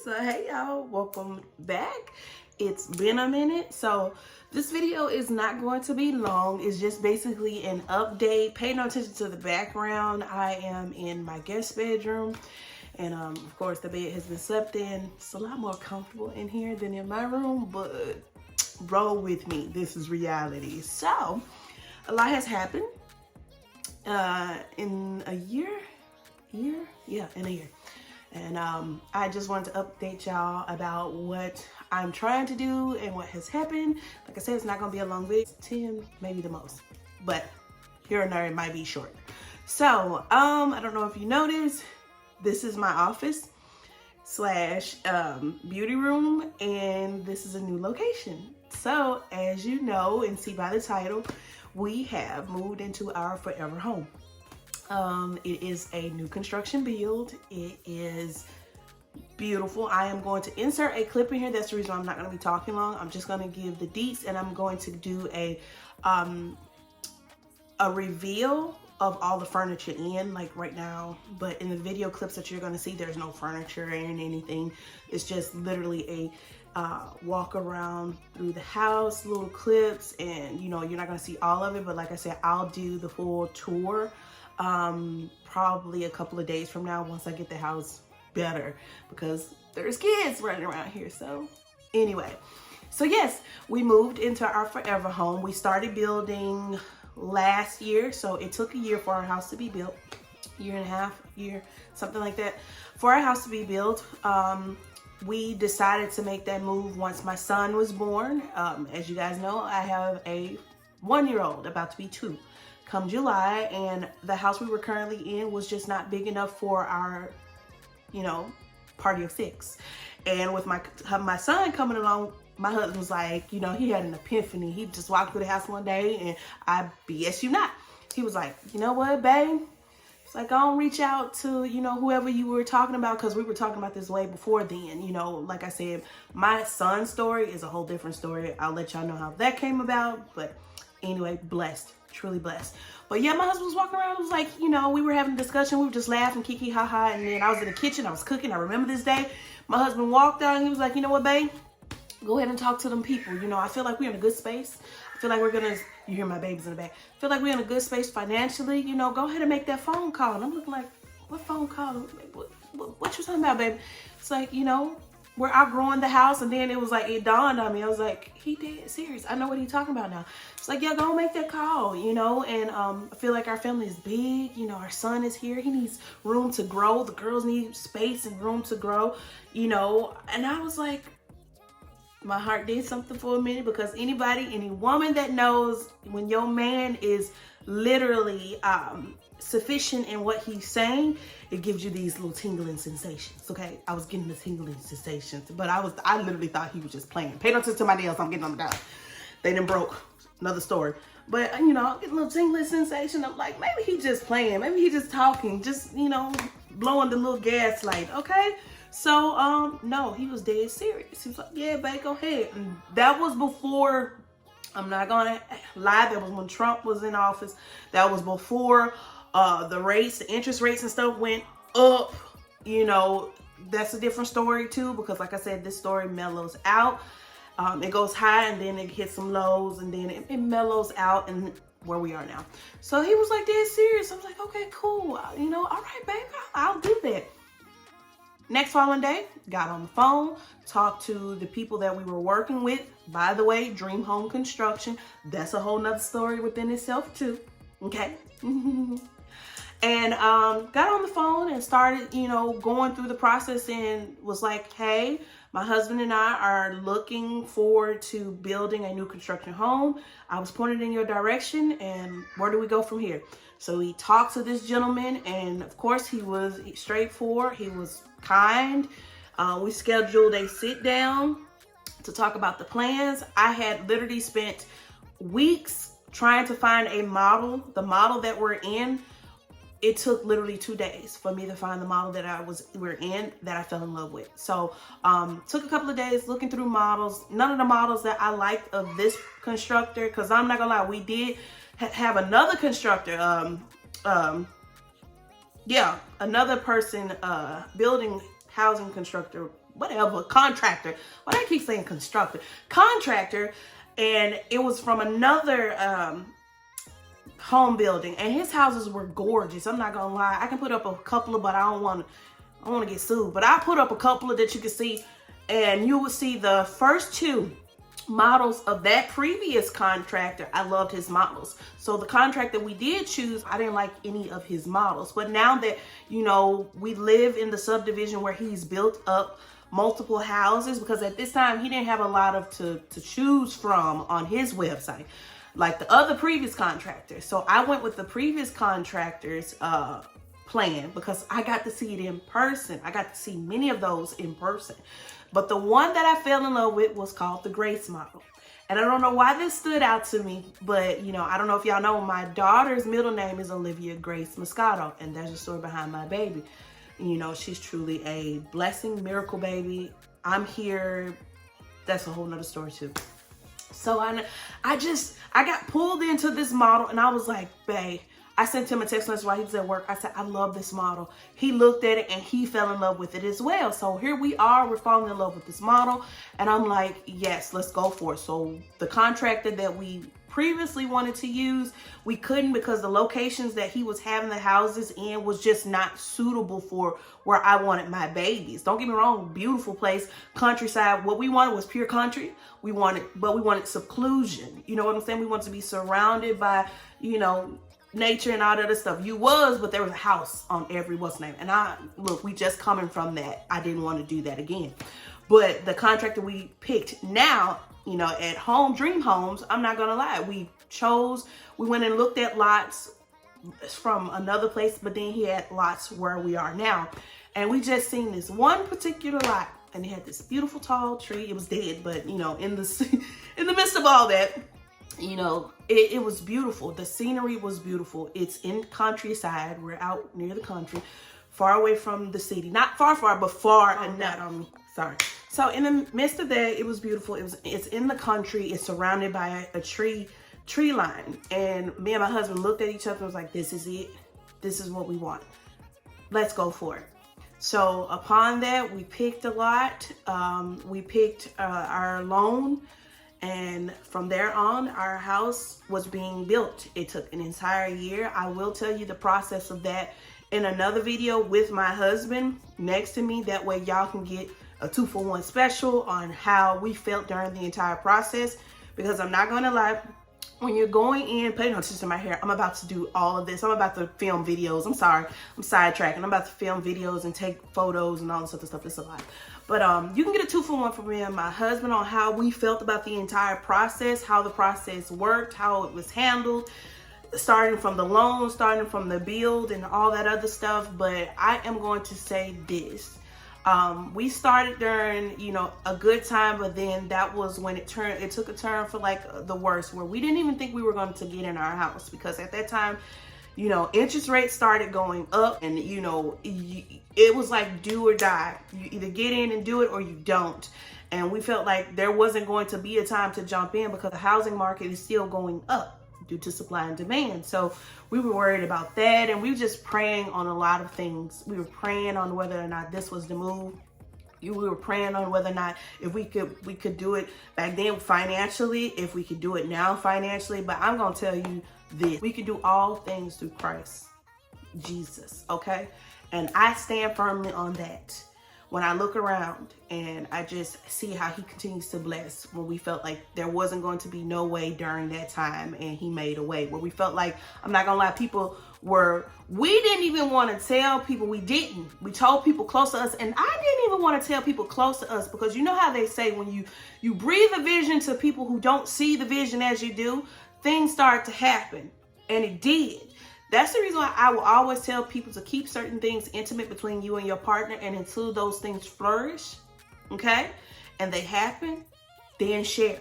So hey y'all, welcome back. It's been a minute. So this video is not going to be long. It's just basically an update. Pay no attention to the background. I am in my guest bedroom, and of course the bed has been slept in. It's a lot more comfortable in here than in my room, but roll with me. This is reality. So a lot has happened in a year. Yeah, in a year. And I just wanted to update y'all about what I'm trying to do and what has happened. Like I said, it's not gonna be a long video, 10, maybe the most, but here and there it might be short. So I don't know if you noticed, this is my office slash beauty room, and this is a new location. So as you know and see by the title, we have moved into our forever home. It is a new construction build. It is beautiful. I am going to insert a clip in here. That's the reason I'm not going to be talking long. I'm just going to give the deets, and I'm going to do a reveal of all the furniture in, like right now. But in the video clips that you're going to see, there's no furniture and anything. It's just literally a walk around through the house, little clips, and you know, you're not going to see all of it. But like I said, I'll do the full tour probably a couple of days from now once I get the house better, because there's kids running around here. So anyway, so yes, we moved into our forever home. We started building last year, so it took a year for our house to be built, year and a half, something like that, for our house to be built. We decided to make that move once my son was born. As you guys know, I have a 1-year-old about to be 2 come July, and the house we were currently in was just not big enough for our, you know, party of 6. And with my son coming along, my husband was like, you know, he had an epiphany. He just walked through the house one day, and I BS you not, he was like, you know what, babe? It's like, I don't reach out to, you know, whoever you were talking about, because we were talking about this way before then. You know, like I said, my son's story is a whole different story. I'll let y'all know how that came about. But anyway, blessed, truly blessed. But yeah, my husband was walking around. It was like, you know, we were having a discussion. We were just laughing, kiki, ha ha. And then I was in the kitchen. I was cooking. I remember this day. My husband walked out and he was like, you know what, babe? Go ahead and talk to them people. You know, I feel like we're in a good space. I feel like we're gonna, you hear my babies in the back. I feel like we're in a good space financially. You know, go ahead and make that phone call. And I'm looking like, what phone call? What you talking about, babe? It's like, you know, we're outgrowing the house. And then it was like, it dawned on me. I was like, he dead serious. I know what he's talking about now. It's like, yeah, go make that call, you know. And I feel like our family is big. You know, our son is here. He needs room to grow. The girls need space and room to grow, you know. And I was like, my heart did something for a minute, because any woman that knows when your man is literally sufficient in what he's saying, it gives you these little tingling sensations. Okay, I was getting the tingling sensations, but I literally thought he was just playing. Pay no attention to my nails. I'm getting on the dot. They done broke. Another story. But you know, I'm getting a little tingling sensation. I'm like, maybe he just playing. Maybe he just talking. Just, you know, blowing the little gaslight. Okay. So, no, he was dead serious. He was like, yeah, babe, go ahead. And that was before, I'm not gonna lie, that was when Trump was in office. That was before the interest rates and stuff went up. You know, that's a different story too, because like I said, this story mellows out. It goes high and then it hits some lows, and then it mellows out, and where we are now. So he was like dead serious. I was like, okay, cool. You know, all right, babe, I'll do that. Next following day, got on the phone, talked to the people that we were working with. By the way, Dream Home Construction, that's a whole nother story within itself too, okay? And got on the phone and started, you know, going through the process, and was like, hey, my husband and I are looking forward to building a new construction home. I was pointed in your direction, and where do we go from here? So we talked to this gentleman, and of course he was straightforward. He was kind. We scheduled a sit down to talk about the plans. I had literally spent weeks trying to find a model. The model that we're in, it took literally 2 days for me to find the model that we're in, that I fell in love with. So took a couple of days looking through models. None of the models that I liked of this constructor, because I'm not gonna lie, we did have another constructor, another person building housing constructor, whatever, contractor. Why do I keep saying constructor? Contractor. And it was from another home building, and his houses were gorgeous. I'm not gonna lie. I can put up a couple of, but I don't want to get sued. But I put up a couple of that you can see, and you will see the first two models of that previous contractor. I loved his models. So the contractor we did choose, I didn't like any of his models. But now that, you know, we live in the subdivision where he's built up multiple houses, because at this time he didn't have a lot of to choose from on his website like the other previous contractors. So I went with the previous contractor's plan because I got to see it in person. I got to see many of those in person. But the one that I fell in love with was called the Grace model. And I don't know why this stood out to me, but you know, I don't know if y'all know, my daughter's middle name is Olivia Grace Moscato, and there's a story behind my baby. You know, she's truly a blessing, miracle baby. I'm here. That's a whole nother story too. So I got pulled into this model, and I was like, babe, I sent him a text message while he was at work. I said, I love this model. He looked at it and he fell in love with it as well. So here we are, we're falling in love with this model. And I'm like, yes, let's go for it. So the contractor that we previously wanted to use, we couldn't because the locations that he was having the houses in was just not suitable for where I wanted my babies. Don't get me wrong, beautiful place, countryside. What we wanted was pure country. We wanted seclusion. You know what I'm saying? We wanted to be surrounded by, you know, nature and all that other stuff. But there was a house on every name. And look, we just coming from that. I didn't want to do that again. But the contractor we picked now, you know, at Home Dream Homes, I'm not gonna lie, we went and looked at lots from another place, but then he had lots where we are now. And we just seen this one particular lot, and it had this beautiful tall tree. It was dead, but you know, in the midst of all that, you know, it was beautiful. The scenery was beautiful. It's in countryside. We're out near the country, far away from the city. Not far, but far enough. Sorry. So in the midst of that, it was beautiful. It's in the country. It's surrounded by a tree line. And me and my husband looked at each other and was like, this is it. This is what we want. Let's go for it. So upon that, we picked a lot. We picked our loan. And from there on, our house was being built. It took an entire year. I will tell you the process of that in another video with my husband next to me. That way y'all can get a 2-for-1 special on how we felt during the entire process. Because I'm not gonna lie, when you're going in, pay no attention to my hair. I'm about to do all of this. I'm about to film videos. I'm sorry, I'm sidetracking. I'm about to film videos and take photos and all this other stuff. It's a lot. But you can get a 2-for-1 from me and my husband on how we felt about the entire process, how the process worked, how it was handled, starting from the loan, starting from the build and all that other stuff. But I am going to say this. We started during, you know, a good time, but then that was when it took a turn for like the worst, where we didn't even think we were going to get in our house, because at that time, you know, interest rates started going up, and you know, it was like do or die. You either get in and do it or you don't. And we felt like there wasn't going to be a time to jump in because the housing market is still going up due to supply and demand. So we were worried about that, and we were just praying on a lot of things. We were praying on whether or not this was the move. We were praying on whether or not if we could do it back then financially, if we could do it now financially. But I'm gonna tell you this: we can do all things through Christ Jesus, okay? And I stand firmly on that. When I look around and I just see how he continues to bless, when we felt like there wasn't going to be no way during that time, and he made a way. Where we felt like, I'm not gonna lie, we didn't even want to tell people. We told people close to us, and I didn't even want to tell people close to us, because you know how they say when you breathe a vision to people who don't see the vision as you do, things start to happen. And it did. That's the reason why I will always tell people to keep certain things intimate between you and your partner, and until those things flourish, okay, and they happen, then share.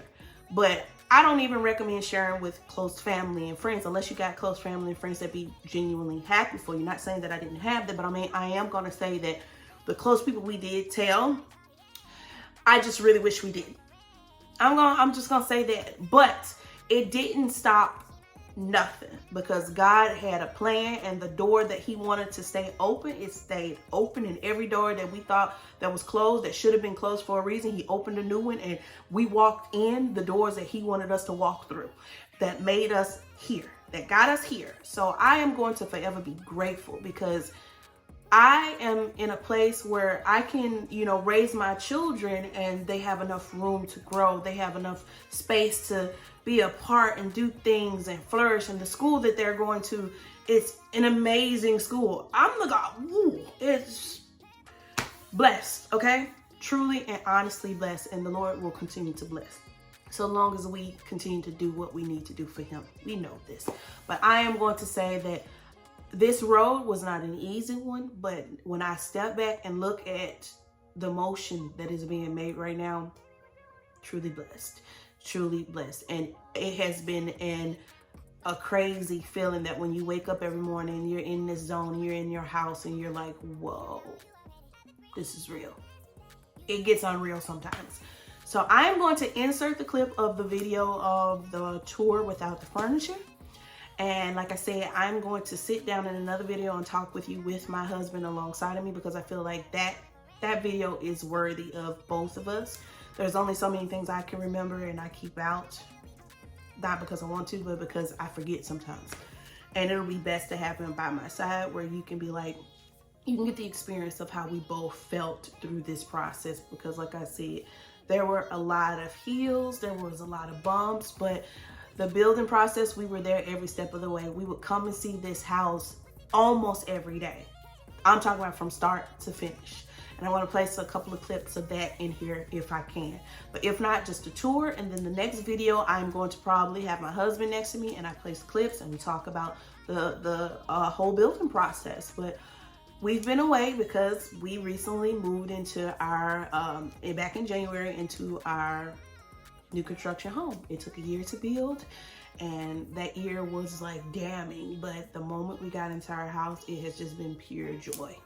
But I don't even recommend sharing with close family and friends, unless you got close family and friends that be genuinely happy for you. Not saying that I didn't have that, but I mean, I am going to say that the close people we did tell, I just really wish we did. I'm just going to say that. But it didn't stop Nothing, because God had a plan, and the door that he wanted to stay open, it stayed open. And every door that we thought that was closed, that should have been closed for a reason, he opened a new one, and we walked in the doors that he wanted us to walk through, that made us here, that got us here. So I am going to forever be grateful, because I am in a place where I can, raise my children, and they have enough room to grow. They have enough space to be a part and do things and flourish. And the school that they're going to, it's an amazing school. I'm the God. It's blessed, okay? Truly and honestly blessed. And the Lord will continue to bless, so long as we continue to do what we need to do for him. We know this. But I am going to say that this road was not an easy one, but when I step back and look at the motion that is being made right now, truly blessed, truly blessed. And it has been a crazy feeling that when you wake up every morning and you're in this zone, you're in your house, and you're like, whoa, this is real. It gets unreal sometimes. So I am going to insert the clip of the video of the tour without the furniture. And like I said, I'm going to sit down in another video and talk with you with my husband alongside of me, because I feel like that video is worthy of both of us. There's only so many things I can remember and I keep out, not because I want to, but because I forget sometimes. And it'll be best to have him by my side, where you can be like, you can get the experience of how we both felt through this process. Because like I said, there were a lot of hills, there was a lot of bumps, but the building process, we were there every step of the way. We would come and see this house almost every day. I'm talking about from start to finish. And I want to place a couple of clips of that in here if I can. But if not, just a tour. And then the next video, I'm going to probably have my husband next to me, and I place clips and we talk about the whole building process. But we've been away because we recently moved into our, back in January, into our new construction home. It took a year to build, and that year was like damning, but the moment we got into our house, it has just been pure joy.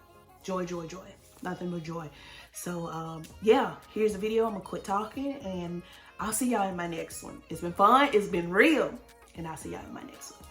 Joy, joy, joy. Nothing but joy. So yeah, here's the video. I'm gonna quit talking, and I'll see y'all in my next one. It's been fun, it's been real, and I'll see y'all in my next one.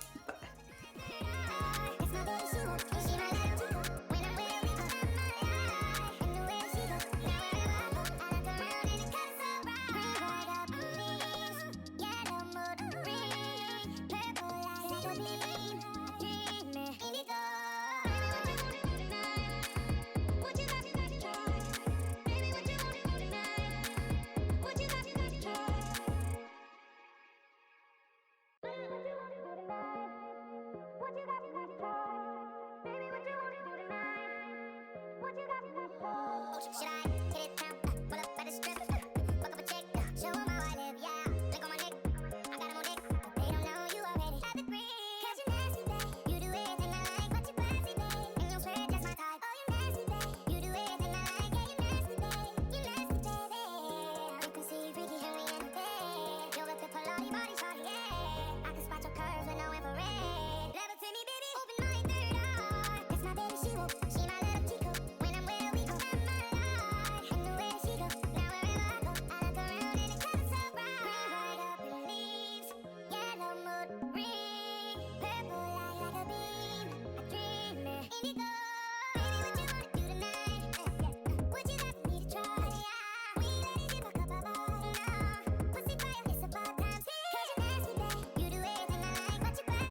Should I?